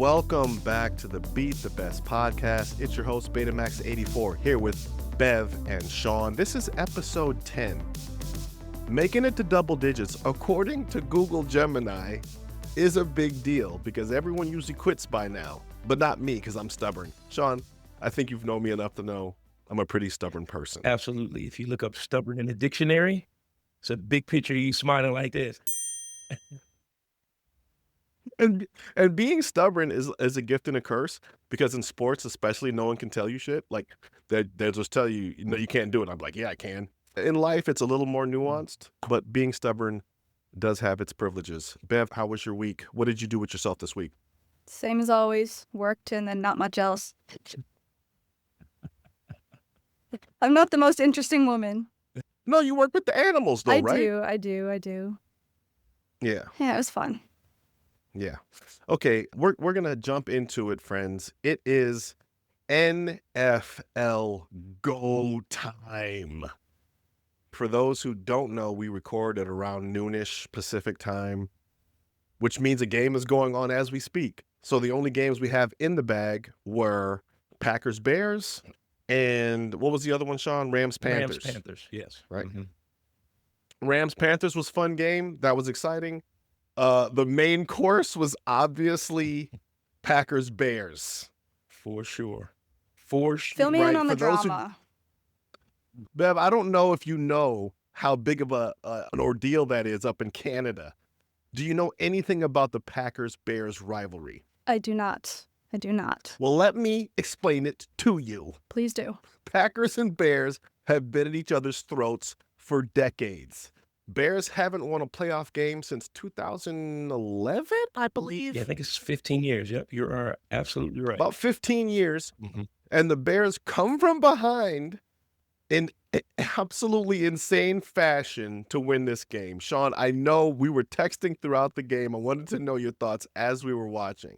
Welcome back to the Beat the Best podcast. It's your host, Betamax84, here with Bev and Sean. This is episode 10. Making it to double digits, according to Google Gemini, is a big deal because everyone usually quits by now, but not me because I'm stubborn. Sean, I think you've known me enough to know I'm a pretty stubborn person. Absolutely. If you look up stubborn in the dictionary, it's a big picture of you smiling like this. And being stubborn is a gift and a curse because in sports, especially, no one can tell you shit. Like they'll just tell you, no, you can't do it. I'm like, yeah, I can. In life, it's a little more nuanced, but being stubborn does have its privileges. Bev, how was your week? What did you do with yourself this week? Same as always. Worked and then not much else. I'm not the most interesting woman. No, you work with the animals though, right? I do. Yeah. Yeah, it was fun. Yeah. Okay, we're going to jump into it, friends. It is NFL go time. For those who don't know, we record at around noonish Pacific time, which means a game is going on as we speak. So the only games we have in the bag were Packers Bears and what was the other one, Sean? Rams Panthers. Rams Panthers, yes. Right. Mm-hmm. Rams Panthers was a fun game. That was exciting. The main course was obviously Packers Bears. For sure. Fill me in on the drama. Bev, I don't know if you know how big of an ordeal that is up in Canada. Do you know anything about the Packers-Bears rivalry? I do not. Well, let me explain it to you. Please do. Packers and Bears have been at each other's throats for decades. Bears haven't won a playoff game since 2011, I believe. Yeah, I think it's 15 years. Yep, you are absolutely right. About 15 years. Mm-hmm. And the Bears come from behind in absolutely insane fashion to win this game. Sean, I know we were texting throughout the game. I wanted to know your thoughts as we were watching.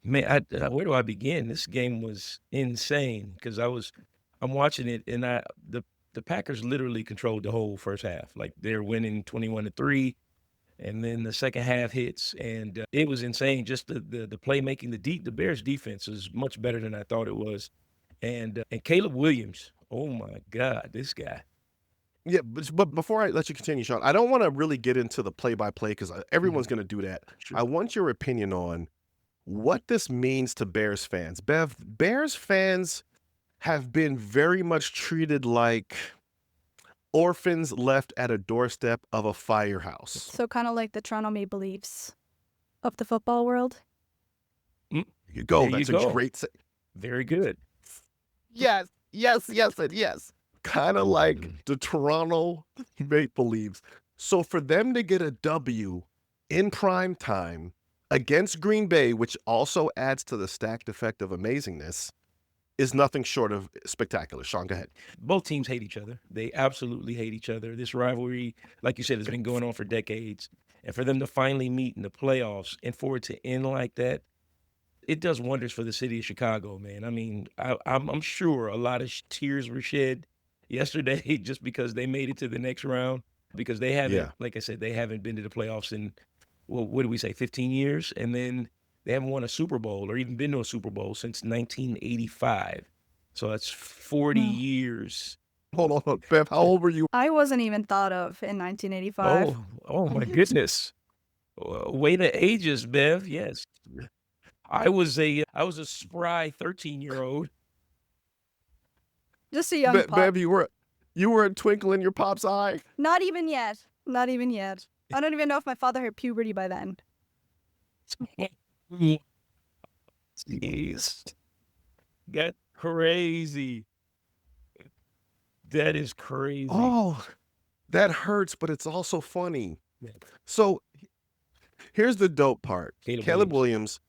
Man, where do I begin? This game was insane because I'm watching it and the Packers literally controlled the whole first half. Like they're winning 21-3, and then the second half hits, and it was insane. Just the playmaking, the Bears defense is much better than I thought it was, and Caleb Williams. Oh my God, this guy. Yeah, but before I let you continue, Sean, I don't want to really get into the play-by-play because everyone's going to do that. Sure. I want your opinion on what this means to Bears fans. Bev, Bears fans have been very much treated like orphans left at a doorstep of a firehouse. So kind of like the Toronto Maple Leafs of the football world. You go. That's a great Very good. Yes. Kind of like the Toronto Maple Leafs. So for them to get a W in prime time against Green Bay, which also adds to the stacked effect of amazingness, is nothing short of spectacular. Sean, go ahead. Both teams hate each other. They absolutely hate each other. This rivalry, like you said, has been going on for decades. And for them to finally meet in the playoffs and for it to end like that, it does wonders for the city of Chicago, man. I mean, I'm sure a lot of tears were shed yesterday just because they made it to the next round because they haven't, like I said, they haven't been to the playoffs in, well, what did we say, 15 years? And then they haven't won a Super Bowl or even been to a Super Bowl since 1985. So that's 40 years. Hold on, Bev, how old were you? I wasn't even thought of in 1985. Oh my goodness. Way to ages, Bev. Yes. I was a spry 13-year-old. Just a young pup. Bev, you were a twinkle in your pop's eye. Not even yet. I don't even know if my father hit puberty by then. Jeez. That's crazy. That is crazy. Oh, that hurts, but it's also funny. Yeah. So here's the dope part. Caleb Williams,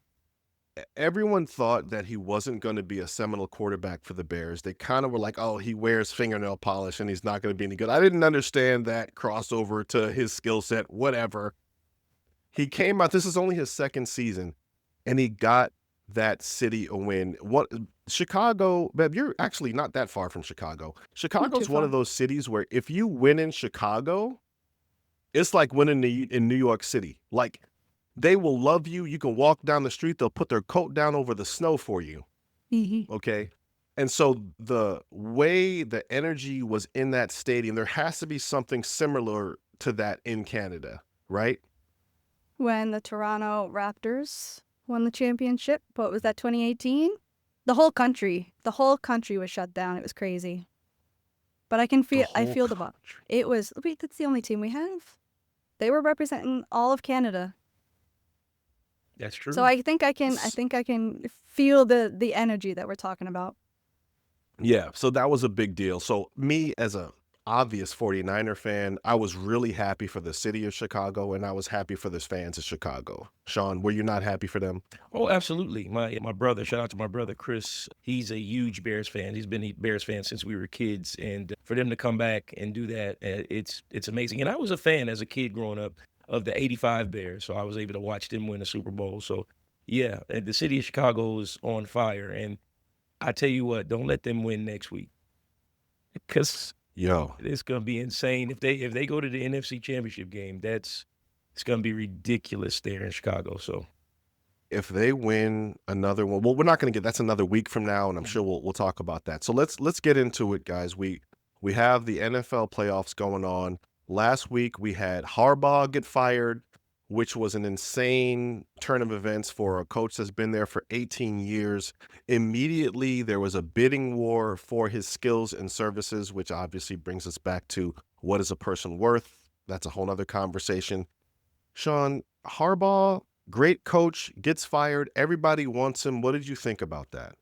everyone thought that he wasn't going to be a seminal quarterback for the Bears. They kind of were like, oh, he wears fingernail polish and he's not going to be any good. I didn't understand that crossover to his skill set, whatever. He came out, this is only his second season, and he got that city a win. Chicago, Bev, you're actually not that far from Chicago. Chicago's one of those cities where if you win in Chicago, it's like winning in New York City. Like They will love you. You can walk down the street. They'll put their coat down over the snow for you. Okay. And so the way the energy was in that stadium, there has to be something similar to that in Canada, right? When the Toronto Raptors won the championship, what was that, 2018? The whole country was shut down. It was crazy. But I feel the ball. It was, wait, that's the only team we have. They were representing all of Canada. That's true. So I think I can feel the energy that we're talking about. Yeah, so that was a big deal. So me as a obvious 49er fan, I was really happy for the city of Chicago, and I was happy for the fans of Chicago. Sean, were you not happy for them? Oh, absolutely. My brother, shout out to my brother Chris. He's a huge Bears fan. He's been a Bears fan since we were kids, and for them to come back and do that, it's amazing. And I was a fan as a kid growing up of the '85 Bears, so I was able to watch them win the Super Bowl. So yeah, and the city of Chicago is on fire, and I tell you what, don't let them win next week, because Yo, it's gonna be insane if they go to the NFC Championship game. It's gonna be ridiculous there in Chicago. So if they win another one, well, we're not going to get, that's another week from now, and I'm sure we'll talk about that. So let's get into it, guys. We have the NFL playoffs going on. Last week we had Harbaugh get fired, which was an insane turn of events for a coach that's been there for 18 years. Immediately, there was a bidding war for his skills and services, which obviously brings us back to what is a person worth? That's a whole nother conversation. Sean, Harbaugh, great coach, gets fired. Everybody wants him. What did you think about that?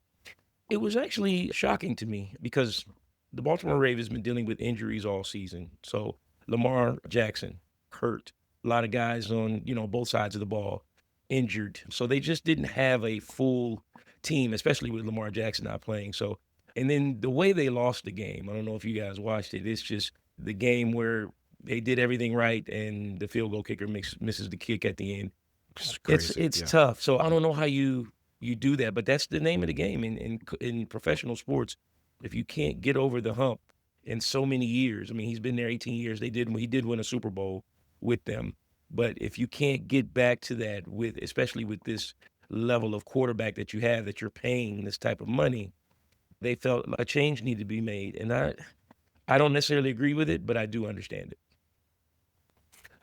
it was actually shocking to me because the Baltimore Ravens been dealing with injuries all season. So Lamar Jackson hurt, a lot of guys on both sides of the ball injured. So they just didn't have a full team, especially with Lamar Jackson not playing. So, and then the way they lost the game, I don't know if you guys watched it. It's just the game where they did everything right and the field goal kicker misses the kick at the end. It's crazy. It's Yeah. tough. So I don't know how you do that, but that's the name of the game in professional sports. If you can't get over the hump in so many years, I mean, he's been there 18 years. He did win a Super Bowl with them, but if you can't get back to that especially with this level of quarterback that you have, that you're paying this type of money, they felt a change needed to be made. And I don't necessarily agree with it, but I do understand it.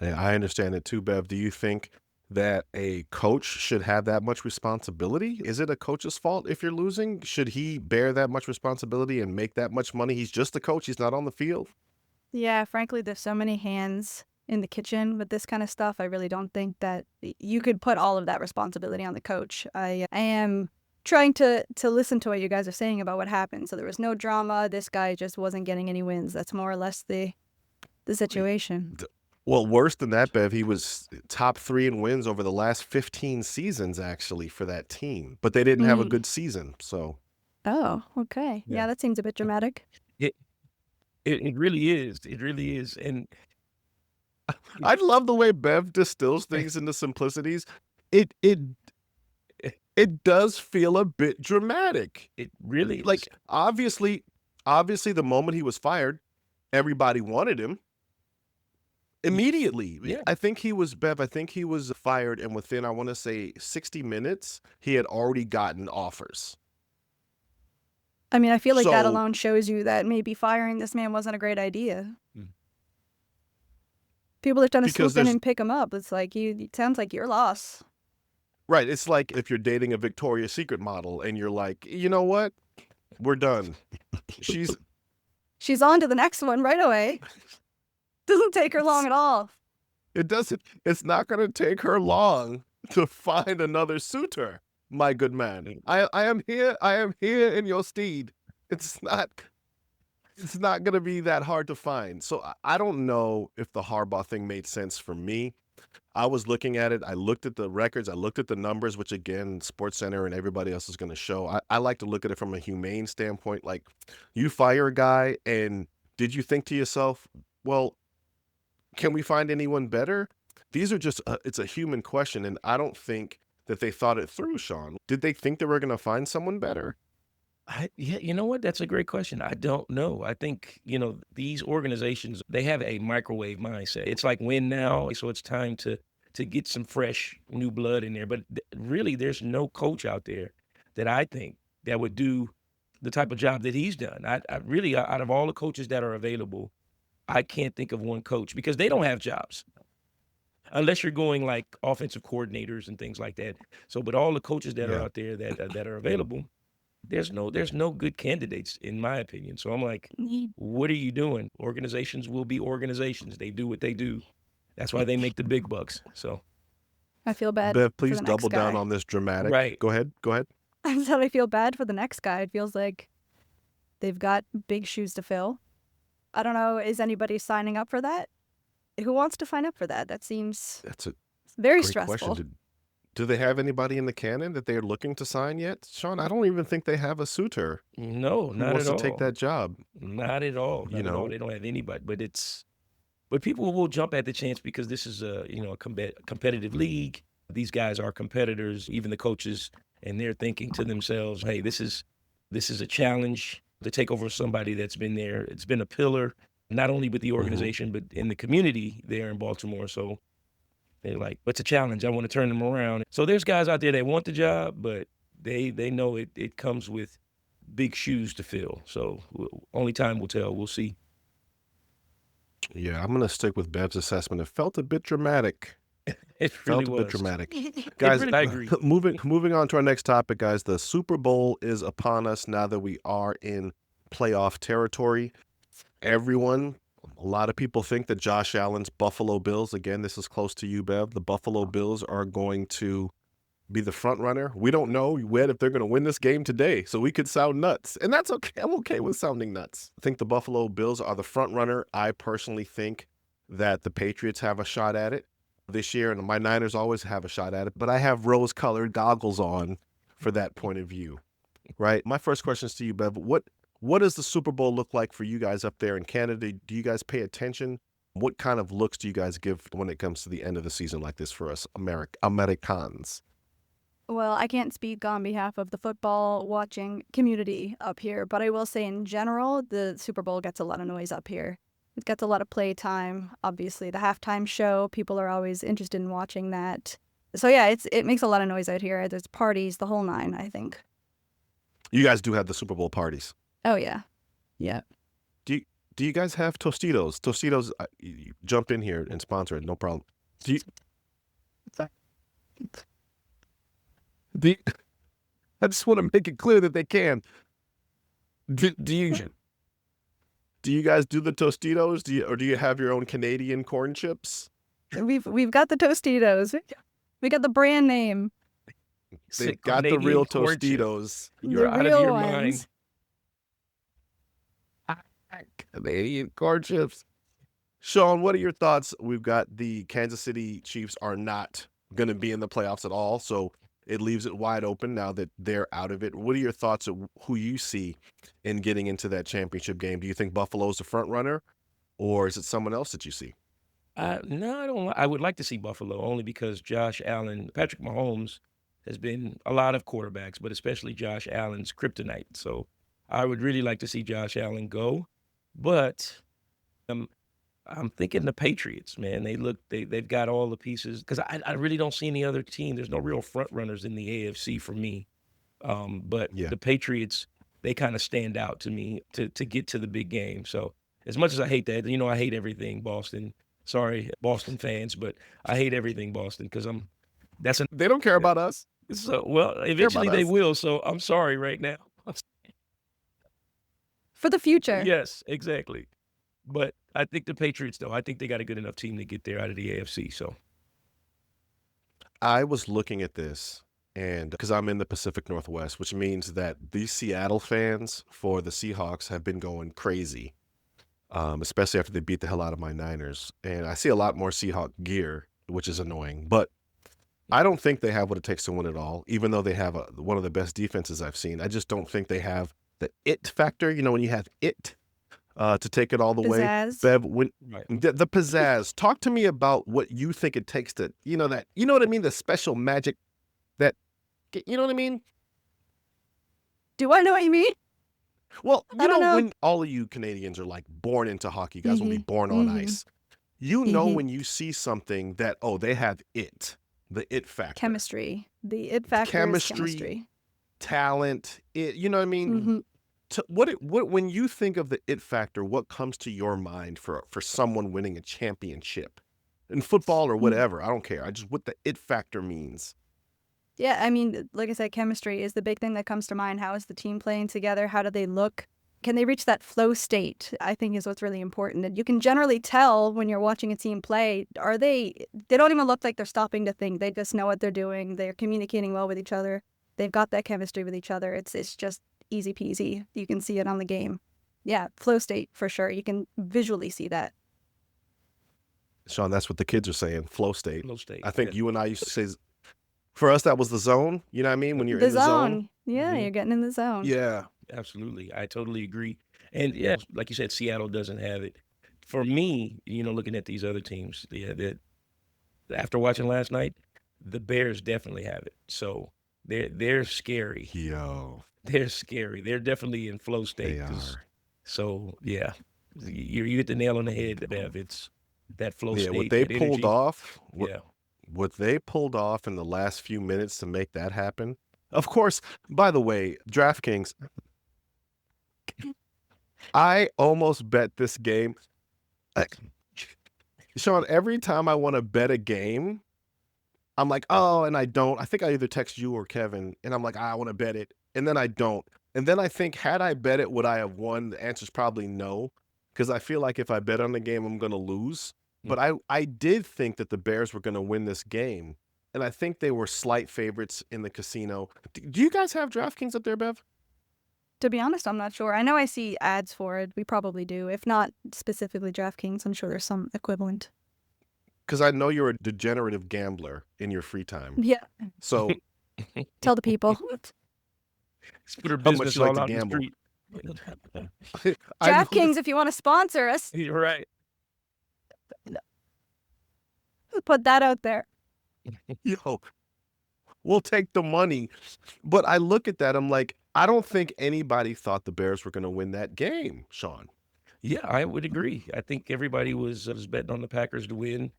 Yeah, I understand it too, Bev. Do you think that a coach should have that much responsibility? Is it a coach's fault if you're losing? Should he bear that much responsibility and make that much money? He's just a coach. He's not on the field. Yeah, frankly, there's so many hands in the kitchen with this kind of stuff. I really don't think that you could put all of that responsibility on the coach. I am trying to listen to what you guys are saying about what happened. So there was no drama. This guy just wasn't getting any wins. That's more or less the situation. Well, worse than that, Bev, he was top 3 in wins over the last 15 seasons, actually, for that team. But they didn't have a good season, so. Oh, okay. Yeah, that seems a bit dramatic. It really is. It really is. And I love the way Bev distills things into simplicities. It does feel a bit dramatic. it really is. Like, obviously, the moment he was fired, everybody wanted him. Immediately. Yeah. I think he was fired, and within, I want to say, 60 minutes, he had already gotten offers. I mean, I feel like that So- alone shows you that maybe firing this man wasn't a great idea. Mm. People are trying to Because swoop in there's- and pick him up. It's like, it sounds like your loss. Right. It's like if you're dating a Victoria's Secret model and you're like, you know what? We're done. She's on to the next one right away. Doesn't take her long at all. It's not going to take her long to find another suitor, my good man. I am here in your steed. It's not going to be that hard to find. So I don't know if the Harbaugh thing made sense for me. I was looking at it. I looked at the records. I looked at the numbers, which again, SportsCenter and everybody else is going to show. I like to look at it from a humane standpoint. Like, you fire a guy, and did you think to yourself, well, can we find anyone better? These are just, it's a human question, and I don't think that they thought it through, Sean. Did they think they were going to find someone better? Yeah, you know what? That's a great question. I don't know. I think, these organizations, they have a microwave mindset. It's like win now, so it's time to to get some fresh new blood in there. But really, there's no coach out there that I think that would do the type of job that he's done. I really, out of all the coaches that are available, I can't think of one coach because they don't have jobs unless you're going like offensive coordinators and things like that. So, but all the coaches that are Yeah. out there that are available, there's no good candidates in my opinion. So I'm like, what are you doing? Organizations will be organizations. They do what they do. That's why they make the big bucks. So I feel bad Bev, for please the double next down guy. on this dramatic. Right. Go ahead. I said I feel bad for the next guy. It feels like they've got big shoes to fill. I don't know. Is anybody signing up for that? Who wants to sign up for that? That seems That's a very great stressful. question. Do they have anybody in the canon that they're looking to sign yet? Sean, I don't even think they have a suitor no, who not wants at to take all. that job. Not at all. You Not at all. know? They don't have anybody. But people will jump at the chance because this is a competitive league. These guys are competitors, even the coaches, and they're thinking to themselves, "Hey, this is a challenge to take over somebody that's been there. It's been a pillar, not only with the organization but in the community there in Baltimore." So they're like, "It's a challenge. I want to turn them around." So there's guys out there that want the job, but they know it comes with big shoes to fill. So only time will tell. We'll see. Yeah, I'm going to stick with Bev's assessment. It felt a bit dramatic. It really Felt a bit was. dramatic. It Guys, really- I agree. moving on to our next topic, guys. The Super Bowl is upon us now that we are in playoff territory. A lot of people think that Josh Allen's Buffalo Bills, again, this is close to you, Bev, the Buffalo Bills are going to be the front runner. We don't know yet if they're going to win this game today, so we could sound nuts, and that's okay. I'm okay with sounding nuts. I think the Buffalo Bills are the front runner. I personally think that the Patriots have a shot at it this year, and my Niners always have a shot at it, but I have rose-colored goggles on for that point of view, right? My first question is to you, Bev. What does the Super Bowl look like for you guys up there in Canada? Do you guys pay attention? What kind of looks do you guys give when it comes to the end of the season like this for us Americans? Well, I can't speak on behalf of the football watching community up here, but I will say in general, the Super Bowl gets a lot of noise up here. It gets a lot of play time. Obviously, the halftime show, people are always interested in watching that. So yeah, it makes a lot of noise out here. There's parties, the whole nine, I think. You guys do have the Super Bowl parties. Oh yeah. Yeah. Do you guys have Tostitos? Tostitos, you jump in here and sponsor it, no problem. I just want to make it clear that they can. Do you guys do the Tostitos? Do you have your own Canadian corn chips? We've got the Tostitos. We got the brand name. They've got the real Tostitos. You're The out of real your ones. mind. Canadian corn chips. Sean, what are your thoughts? We've got the Kansas City Chiefs are not going to be in the playoffs at all, so it leaves it wide open now that they're out of it. What are your thoughts of who you see in getting into that championship game? Do you think Buffalo's the front runner, or is it someone else that you see? No, I don't. I would like to see Buffalo only because Josh Allen, Patrick Mahomes has been a lot of quarterbacks, but especially Josh Allen's kryptonite. So I would really like to see Josh Allen go, but I'm thinking the Patriots, man. They've got all the pieces because I really don't see any other team. There's no real front runners in the AFC for me. But Yeah. the Patriots, they kind of stand out to me to get to the big game. So as much as I hate that, I hate everything Boston. Sorry, Boston fans, but I hate everything Boston because They don't care about us. so well. Eventually they us. will. So I'm sorry right now. For the future. Yes, exactly. But I think the Patriots, though, I think they got a good enough team to get there out of the AFC. So I was looking at this, and because I'm in the Pacific Northwest, which means that these Seattle fans for the Seahawks have been going crazy, especially after they beat the hell out of my Niners. And I see a lot more Seahawk gear, which is annoying. But I don't think they have what it takes to win it all, even though they have one of the best defenses I've seen. I just don't think they have the it factor. When you have it to take it all the way. Pizzazz. Bev, right. the pizzazz. Talk to me about what you think it takes to, you know what I mean? The special magic that, you know what I mean? Do I know what you mean? Well, I don't know. when all of you Canadians are like born into hockey, you guys will be born on Mhm. ice. You know Mhm. when you see something that, oh, they have the it factor. Chemistry. The it factor is Chemistry, chemistry. talent, you know what I mean? Mhm. What when you think of the it factor, what comes to your mind for someone winning a championship? In football or Mm. whatever, I don't care. I just what the it factor means. Yeah, I mean, like I said, chemistry is the big thing that comes to mind. How is the team playing together? How do they look? Can they reach that flow state? I think is what's really important. And you can generally tell when you're watching a team play, they don't even look like they're stopping to think. They just know what they're doing. They're communicating well with each other. They've got that chemistry with each other. It's just easy peasy. You can see it on the game. Yeah, flow state for sure. You can visually see that. Sean, that's what the kids are saying, flow state. Flow state. I think you and I used to say, for us, that was the zone. You know what I mean? When you're The in the zone. zone. Yeah, Mhm. you're getting in the zone. Yeah. Absolutely. I totally agree. And yeah, like you said, Seattle doesn't have it. For me, looking at these other teams, after watching last night, the Bears definitely have it. So they're scary. Yo, They're scary. They're definitely in flow they state. are. So yeah, you hit the nail on the head, Bev. It's that flow Yeah, what state, they that pulled energy. off, Yeah. what they pulled off in the last few minutes to make that happen. Of course, by the way, DraftKings, I almost bet this game. Like, Sean, every time I want to bet a game, I'm like, oh, and I don't. I think I either text you or Kevin, and I'm like, I want to bet it, and then I don't. And then I think, had I bet it, would I have won? The answer's probably no, because I feel like if I bet on the game, I'm going to lose. But I did think that the Bears were going to win this game, and I think they were slight favorites in the casino. Do you guys have DraftKings up there, Bev? To be honest, I'm not sure. I know I see ads for it. We probably do. If not specifically DraftKings, I'm sure there's some equivalent. Because I know you're a degenerative gambler in your free time. Yeah. So Tell the people. Let's put her how much business you like all to out in the gamble? street. I know DraftKings, if you want to sponsor us, You're right. put that out there. Yo, we'll take the money. But I look at that, I'm like, I don't think anybody thought the Bears were going to win that game, Sean. Yeah, I would agree. I think everybody was betting on the Packers to win.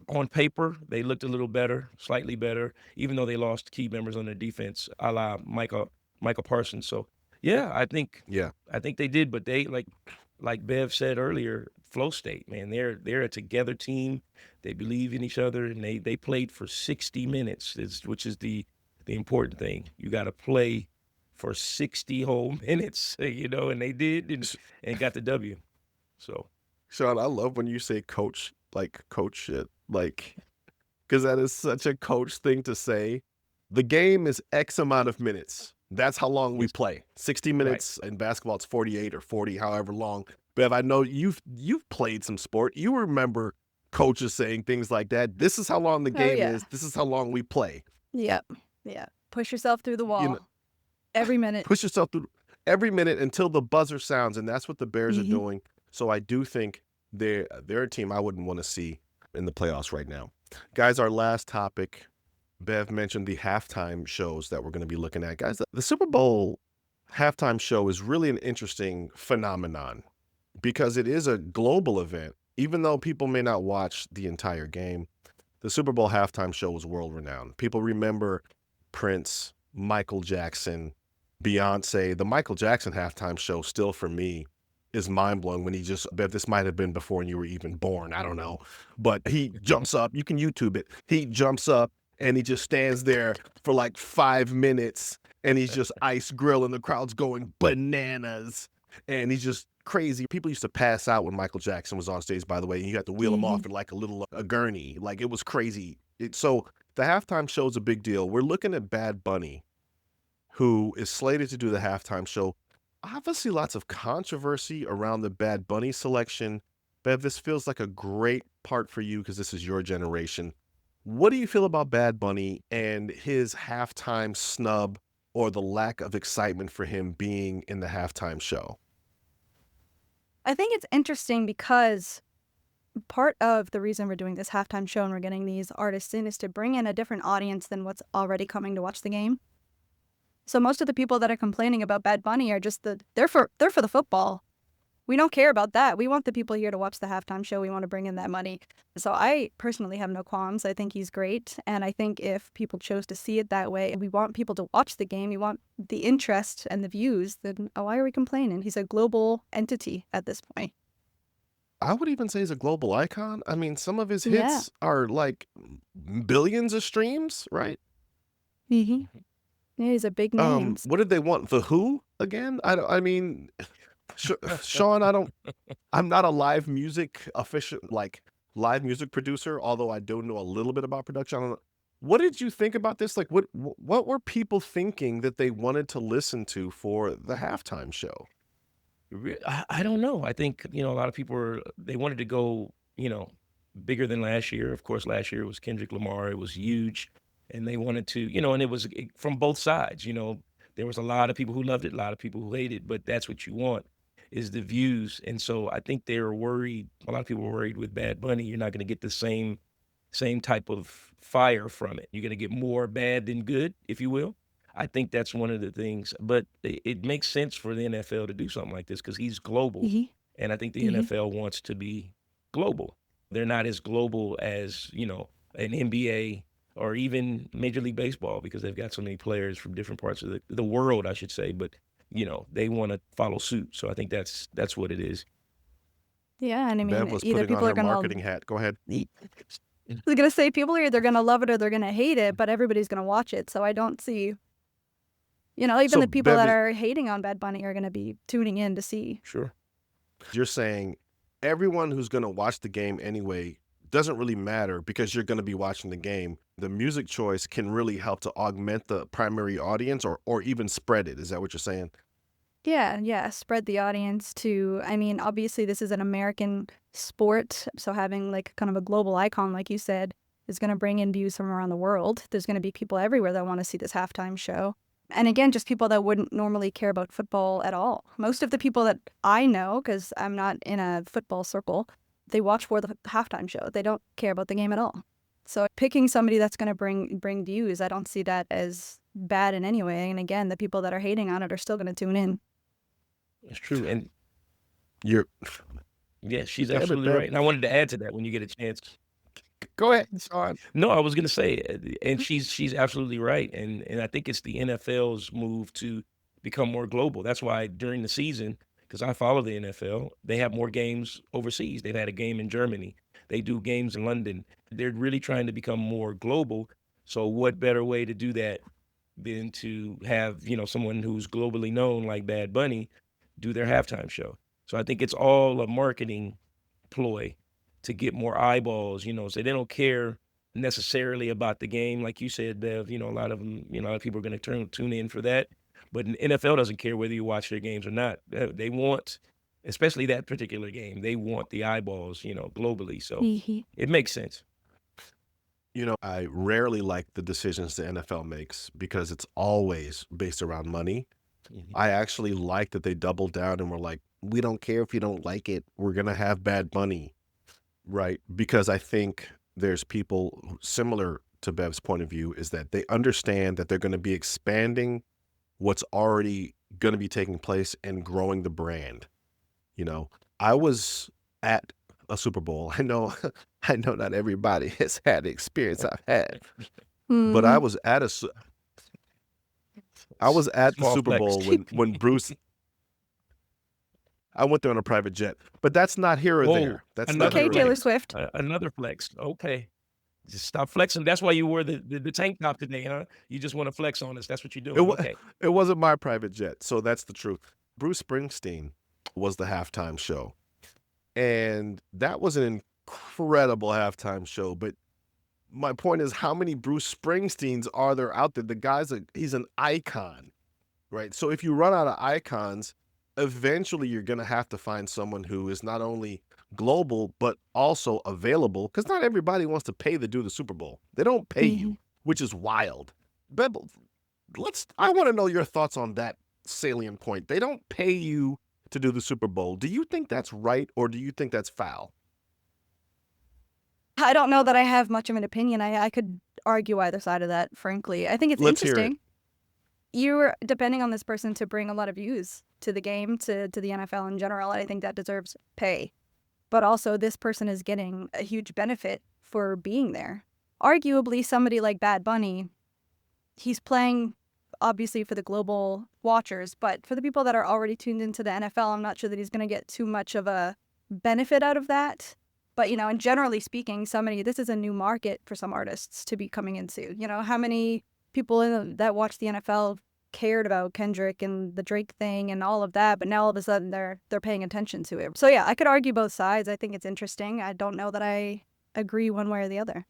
On paper, they looked a little better, slightly better, even though they lost key members on their defense, a la Michael Parsons. So yeah, Yeah. I think they did, but they like Bev said earlier, flow state, man. They're a together team. They believe in each other, and they played for 60 minutes, which is the important thing. You got to play for 60 whole minutes, and they did and got the W. So Sean, I love when you say coach shit, because that is such a coach thing to say. The game is X amount of minutes. That's how long we play. 60 right. minutes in basketball, it's 48 or 40, however long. Bev, I know you've played some sport. You remember coaches saying things like that. This is how long the Oh, game yeah. is. This is how long we play. Yep. Yeah. Push yourself through the wall You know, every minute. push yourself through every minute until the buzzer sounds, and that's what the Bears are Mhm. doing. So I do think they're a team I wouldn't want to see in the playoffs right now. Guys, our last topic, Bev mentioned the halftime shows that we're going to be looking at. Guys, the Super Bowl halftime show is really an interesting phenomenon because it is a global event. Even though people may not watch the entire game, the Super Bowl halftime show was world renowned. People remember Prince, Michael Jackson, Beyonce. The Michael Jackson halftime show still for me is mind blowing when Bev, this might have been before you were even born. I don't know. But he jumps up. You can YouTube it. He jumps up and he just stands there for like 5 minutes and he's just ice grilling. The crowd's going bananas and he's just crazy. People used to pass out when Michael Jackson was on stage, by the way, and you had to wheel him off in like a gurney. Like it was crazy. So the halftime show is a big deal. We're looking at Bad Bunny, who is slated to do the halftime show. Obviously, lots of controversy around the Bad Bunny selection. Bev, this feels like a great part for you because this is your generation. What do you feel about Bad Bunny and his halftime snub or the lack of excitement for him being in the halftime show? I think it's interesting because part of the reason we're doing this halftime show and we're getting these artists in is to bring in a different audience than what's already coming to watch the game. So most of the people that are complaining about Bad Bunny are just they're for the football. We don't care about that. We want the people here to watch the halftime show. We want to bring in that money. So I personally have no qualms. I think he's great. And I think if people chose to see it that way, and we want people to watch the game, we want the interest and the views, then why are we complaining? He's a global entity at this point. I would even say he's a global icon. I mean, some of his Yeah. hits are like billions of streams, right? Yeah, he's a big name. What did they want? The Who again? I mean, Sean, I'm not a live music live music producer, although I do know a little bit about production. I don't know. What did you think about this? Like, what were people thinking that they wanted to listen to for the halftime show? I don't know. I think, a lot of people they wanted to go, bigger than last year. Of course, last year it was Kendrick Lamar. It was huge. And they wanted to, and it was from both sides. There was a lot of people who loved it, a lot of people who hated it, but that's what you want is the views. And so I think they were worried. A lot of people were worried with Bad Bunny. You're not going to get the same type of fire from it. You're going to get more bad than good, if you will. I think that's one of the things, but it makes sense for the NFL to do something like this because he's global. Mhm. And I think the Mhm. NFL wants to be global. They're not as global as, an NBA or even Major League Baseball because they've got so many players from different parts of the world, I should say. But, they want to follow suit. So I think that's what it is. Yeah, and I Bev mean, was either putting on people are her going marketing to, hat. Go ahead. I was going to say, people are either going to love it or they're going to hate it, but everybody's going to watch it. So I don't see, even So the people Bev, that are hating on Bad Bunny are going to be tuning in to see. Sure. you're saying everyone who's going to watch the game anyway doesn't really matter because you're going to be watching the game. The music choice can really help to augment the primary audience or even spread it. Is that what you're saying? Yeah, spread the audience to, I mean, obviously this is an American sport, so having like kind of a global icon, like you said, is going to bring in views from around the world. There's going to be people everywhere that want to see this halftime show. And again, just people that wouldn't normally care about football at all. Most of the people that I know, because I'm not in a football circle, they watch for the halftime show. They don't care about the game at all. So picking somebody that's going to bring views, I don't see that as bad in any way. And again, the people that are hating on it are still going to tune in. It's true. And You're yeah, she's Damn it, absolutely Bev. right. And I wanted to add to that when you get a chance. Go ahead, Sean. No, I was gonna say, and she's absolutely right, and I think it's the NFL's move to become more global. That's why during the season, because I follow the NFL, they have more games overseas. They've had a game in Germany. They do games in London. They're really trying to become more global. So what better way to do that than to have, someone who's globally known like Bad Bunny do their halftime show. So I think it's all a marketing ploy to get more eyeballs, so they don't care necessarily about the game. Like you said, Bev, a lot of them, a lot of people are going to tune in for that. But NFL doesn't care whether you watch their games or not. They want, especially that particular game, they want the eyeballs, globally. So it makes sense. I rarely like the decisions the NFL makes because it's always based around money. I actually like that they doubled down and were like, we don't care if you don't like it. We're going to have Bad Bunny, right? Because I think there's people similar to Bev's point of view is that they understand that they're going to be expanding what's already going to be taking place and growing the brand. I was at a Super Bowl. I know not everybody has had the experience I've had, but I was at the Small Super flex. Bowl when Bruce. I went there on a private jet, but that's not here or Whoa, there. That's not another here Okay, or Taylor there. Swift. Another flex. Okay. Just stop flexing. That's why you wore the tank top today, huh? You just want to flex on us. That's what you're It, doing. wa- Okay. it wasn't my private jet, so that's the truth. Bruce Springsteen was the halftime show, and that was an incredible halftime show. But my point is, how many Bruce Springsteens are there out there? The guy's he's an icon, right? So if you run out of icons, eventually you're going to have to find someone who is not only global, but also available, because not everybody wants to pay to do the Super Bowl. They don't pay you, which is wild. But I want to know your thoughts on that salient point. They don't pay you to do the Super Bowl. Do you think that's right, or do you think that's foul? I don't know that I have much of an opinion. I could argue either side of that, frankly. I think it's Let's hear it. interesting. you're depending on this person to bring a lot of views to the game, to the NFL in general. I think that deserves pay. But also, this person is getting a huge benefit for being there. Arguably, somebody like Bad Bunny, he's playing obviously for the global watchers, but for the people that are already tuned into the NFL, I'm not sure that he's going to get too much of a benefit out of that. But, you know, and generally speaking, this is a new market for some artists to be coming into. You know, how many people that watch the NFL cared about Kendrick and the Drake thing and all of that, but now all of a sudden they're paying attention to it. So yeah, I could argue both sides. I think it's interesting. I don't know that I agree one way or the other.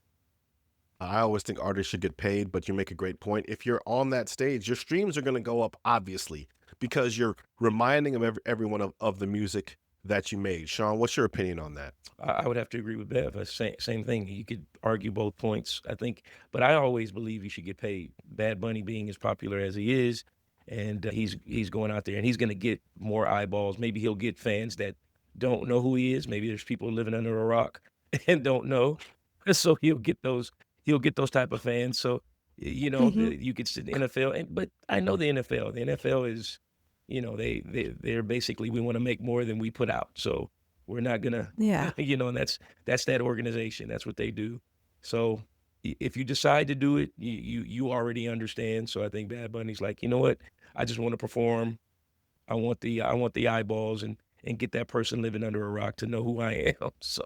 I always think artists should get paid, but you make a great point. If you're on that stage, your streams are going to go up, obviously, because you're reminding everyone of the music that you made. Sean, what's your opinion on that? I would have to agree with Bev. Same thing. You could argue both points, I think, but I always believe you should get paid. Bad Bunny being as popular as he is, and he's going out there and he's going to get more eyeballs. Maybe he'll get fans that don't know who he is. Maybe there's people living under a rock and don't know, so he'll get those type of fans. So you know, you could say the NFL, but I know the NFL. The NFL is, you know, they're basically, we want to make more than we put out. So we're not gonna, you know, and that's that organization. That's what they do. So if you decide to do it, you already understand. So I think Bad Bunny's like, you know what? I just want to perform. I want the eyeballs and get that person living under a rock to know who I am. So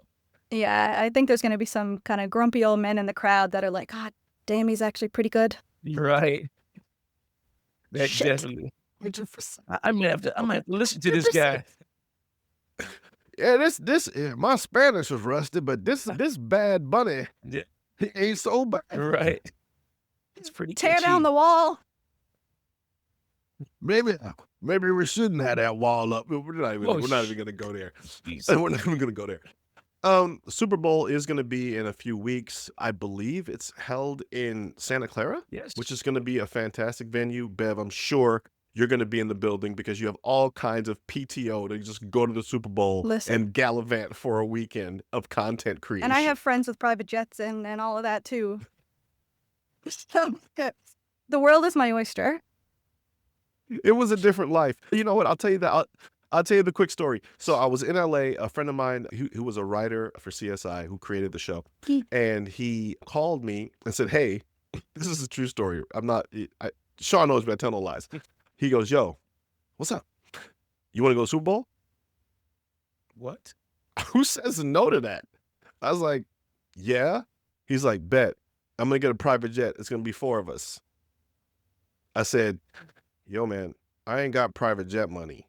yeah, I think there's going to be some kind of grumpy old men in the crowd that are like, God damn, he's actually pretty good. You're right. That Shit. Definitely. I might have to listen to this guy. Yeah, this my Spanish was rusty, but this Bad Bunny, Yeah. he ain't so bad. Right. It's pretty Tear catchy. down the wall. Maybe we shouldn't have that wall up. We're not even gonna go there. We're not even gonna go there. Super Bowl is gonna be in a few weeks. I believe it's held in Santa Clara, Yes. which is gonna be a fantastic venue. Bev, I'm sure you're gonna be in the building because you have all kinds of PTO to just go to the Super Bowl and gallivant for a weekend of content creation. And I have friends with private jets and all of that too. So, the world is my oyster. It was a different life. You know what? I'll tell you that. I'll tell you the quick story. So I was in LA, a friend of mine who was a writer for CSI who created the show. And he called me and said, hey, this is a true story. Sean knows me, I tell no lies. He goes, yo, what's up? You want to go to Super Bowl? What? Who says no to that? I was like, yeah. He's like, bet. I'm going to get a private jet. It's going to be 4 of us. I said, yo, man, I ain't got private jet money.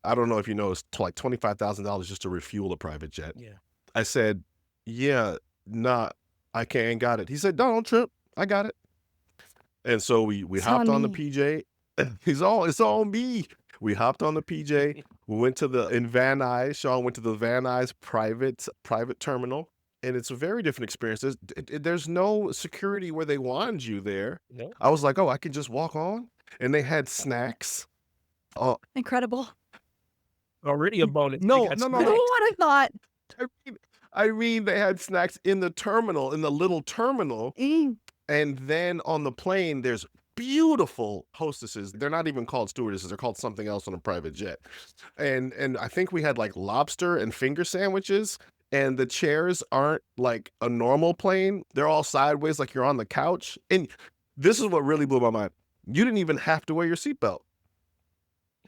I don't know if you know, it's like $25,000 just to refuel a private jet. Yeah. I said, yeah, nah, I ain't got it. He said, don't trip. I got it. And so we hopped on the PJ. It's all me. We hopped on the PJ. We went to in Van Nuys. Sean went to the Van Nuys private terminal. And it's a very different experience. There's no security where they wand you there. No. I was like, oh, I can just walk on. And they had snacks. Incredible. Already a bonus. No. What I thought. I mean, they had snacks in the terminal, in the little terminal. And then on the plane, there's beautiful hostesses. They're not even called stewardesses. They're called something else on a private jet. And I think we had like lobster and finger sandwiches. And the chairs aren't like a normal plane. They're all sideways, like you're on the couch. And this is what really blew my mind. You didn't even have to wear your seatbelt.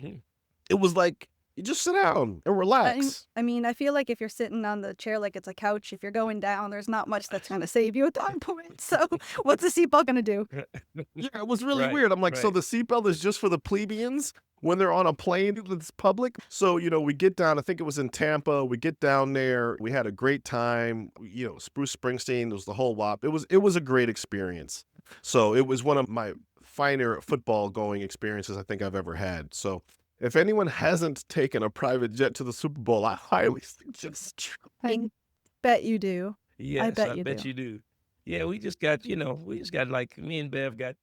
It was like, you just sit down and relax. I mean, I feel like if you're sitting on the chair like it's a couch, if you're going down, there's not much that's going to save you at that point. So what's the seatbelt going to do? Yeah, it was really weird. I'm like, so the seatbelt is just for the plebeians when they're on a plane that's public? So, you know, we get down, I think it was in Tampa. We get down there. We had a great time. You know, Bruce Springsteen, it was the whole wop. It was a great experience. So it was one of my finer football going experiences I think I've ever had. So if anyone hasn't taken a private jet to the Super Bowl, I highly suggest. I bet you do. Yes, I bet you do. Yeah, we just got like, me and Bev got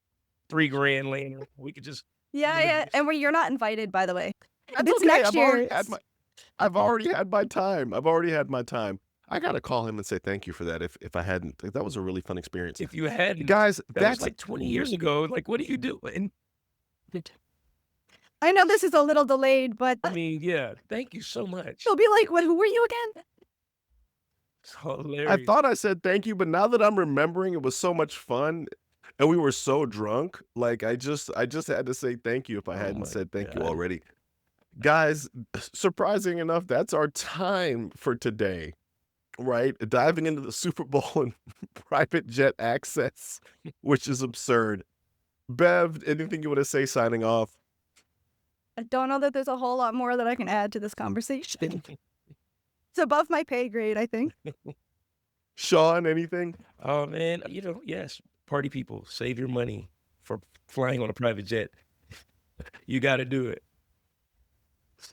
$3,000 laying. We could just. Yeah. And you're not invited, by the way. That's It's okay. next year. I've already had my time. I gotta call him and say thank you for that. If I hadn't, that was a really fun experience. If you hadn't, Guys, that that's was like 20 years ago. Like, what are you doing? I know this is a little delayed, but I mean, yeah, thank you so much. she'll be like, "Who were you again?" It's I hilarious. thought I said thank you, but now that I'm remembering, it was so much fun, and we were so drunk. Like I just had to say thank you if I Oh hadn't my said thank you God. already. Guys, surprising enough, that's our time for today. Right? Diving into the Super Bowl and private jet access, which is absurd. Bev, anything you want to say signing off? I don't know that there's a whole lot more that I can add to this conversation. It's above my pay grade, I think. Sean, anything? Oh man, yes, party people, save your money for flying on a private jet. You got to do it.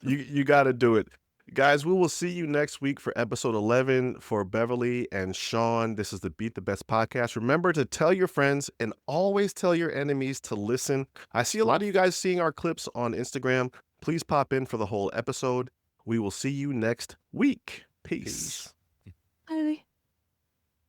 You got to do it. Guys, we will see you next week for episode 11 for Beverly and Sean. This is the Beat the Best podcast. Remember to tell your friends and always tell your enemies to listen. I see a lot of you guys seeing our clips on Instagram. Please pop in for the whole episode. We will see you next week. Peace.